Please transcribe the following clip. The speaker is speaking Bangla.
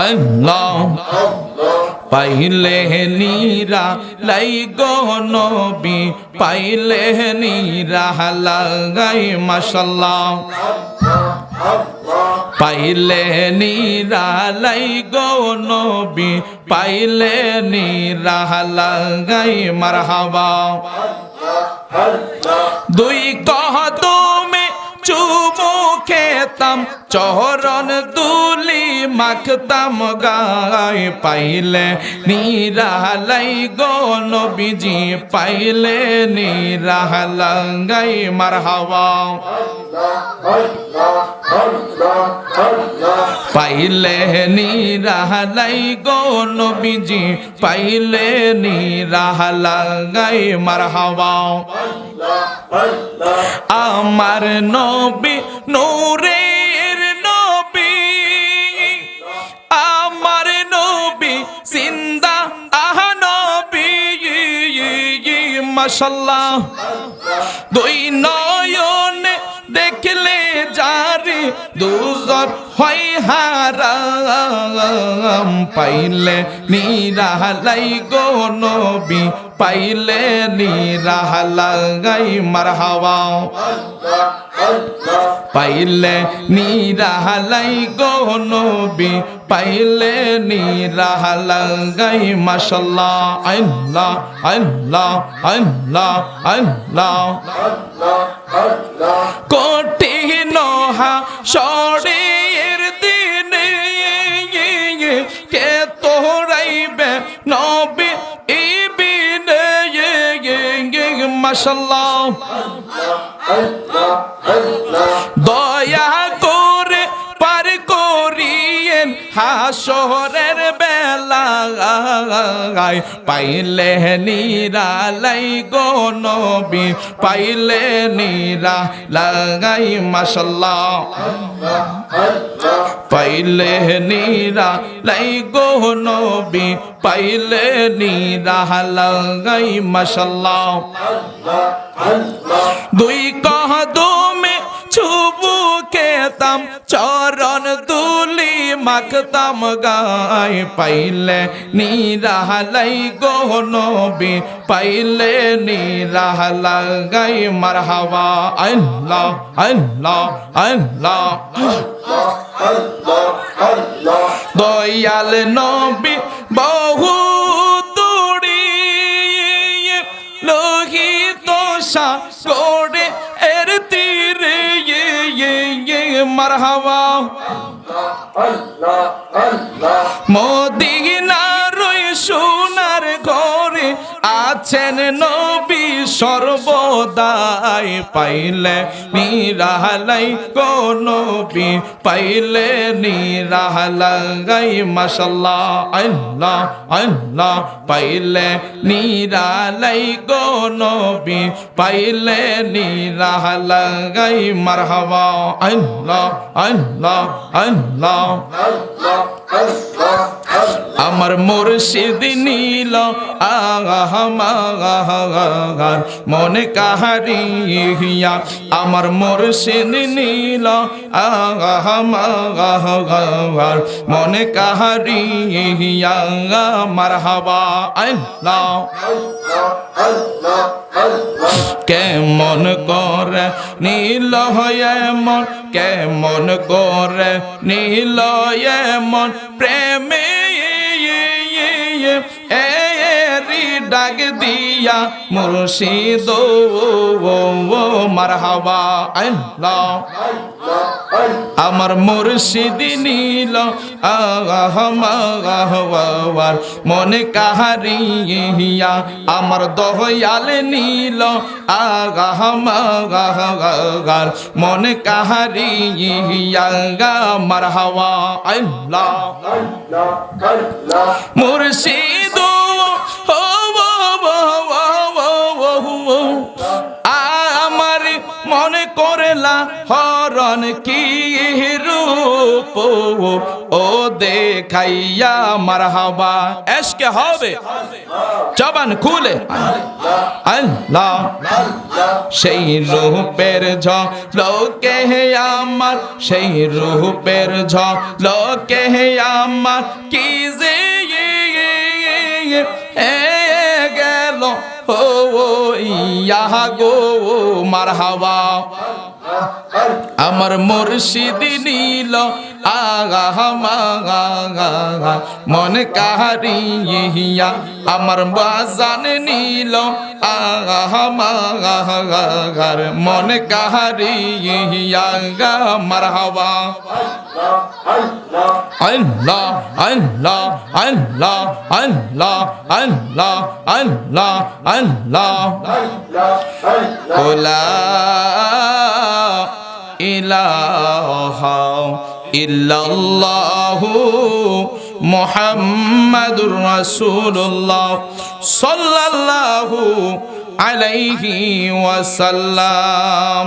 আল্লাহ পাইলে নীরা লাই গো নবী পাইলে নীরা লাগাই মাশাআল্লাহ পাইলে নীরা লাই গো নবী পাইলে নীরা লাগাই মারহাবা দুই কদমে চুমু খেতাম চরণ দুলি মাখতাম গায় পাইলে নিরালাই গো নবীজি পাইলে নিরালাই মারহাবা পাইলে নিরালাই গো নবীজি পাইলে নিরালাই মারহাবা আমার নবী নূরের নবী আমার নবী জিন্দা নবী মাশাআল্লাহ দুই নয়নে দেখলে যারে দুজর হয় হারাম পাইলে নিরালাই গো নবী পাইলে নিরালাই মারহাবা পাইলে নিরালাই গো নবী পাইলে নিরালাই মাশাআল্লাহ আল্লাহ আল্লাহ আল্লাহ আল্লাহ কঠিন হাসরের দিনে কে তোরাইবে নবী ইবিনে মাশাআল্লাহ দয়া করে পার করিয়েন হাসরের বেলায় পাইলে নিরালাই গো নবী পাইলে নিরালাই মাশাআল্লাহ পাইলে নিরালাই গো নবী পাইলে নিরালাই মাশাআল্লাহ দুই কদমে চুমু খেতাম চরণ দুলি মাখতাম গায় পাইলে নিরালাই গো নবী পাইলে নিরালাই মারহাবা আল্লাহ আল্লাহ আল্লাহ দয়াল নবী বহু দূরে লোহিত সাগরে এর তীরে মারহাবা মদিনার সোনার ঘরে আছেন নবী সর্বদাই পাইলে নিরালাই গো নবী পাইলে নিরালাই মাশাআল্লাহ আল্লাহ আল্লাহ পাইলে নিরালাই গো নবী পাইলে নিরালাই মারহাবা আল্লাহ আল্লাহ আল্লাহ আমার মুর্শিদ নীল আমার মনে কাহারিয়া আমার মুর্শিদ নীল আমার মনে কাহারিয়া মারহাবা আল্লাহ কেমন করে নীল এমন কেমন করে নীল এমন প্রেমে ডাক দিয়া মুর্শিদ মারহাবা আল্লাহ আমার মুর্শিদ নীল আমার মনে কাহারিয়া আমার দয়াল নীল আমার মনে কাহারিয়া মারহাবা আল্লাহ মুর্শিদ আমার মনে করেলা হর চরণ কি রূপ ও দেখাইয়া মারহাবা এশকে হবে জবান খুলে আল্লাহ সেই রূপের ঝলকে আমার সেই রূপের ঝলকে আমার কি যে গেল ও ইয়া গো মারহাবা আমার মুর্শিদ নীল আগা মন কাহারিয়া আমার বাজান নীল আগা মন কাহারিয়া মারহাবা আল্লাহ আল্লাহ আল্লাহ আল্লাহ আল্লাহ আল্লাহ আল্লাহ ওলা ইলাহা ইল্লাল্লাহু মুহাম্মাদুর রাসূলুল্লাহ সাল্লাল্লাহু আলাইহি ওয়াসাল্লাম।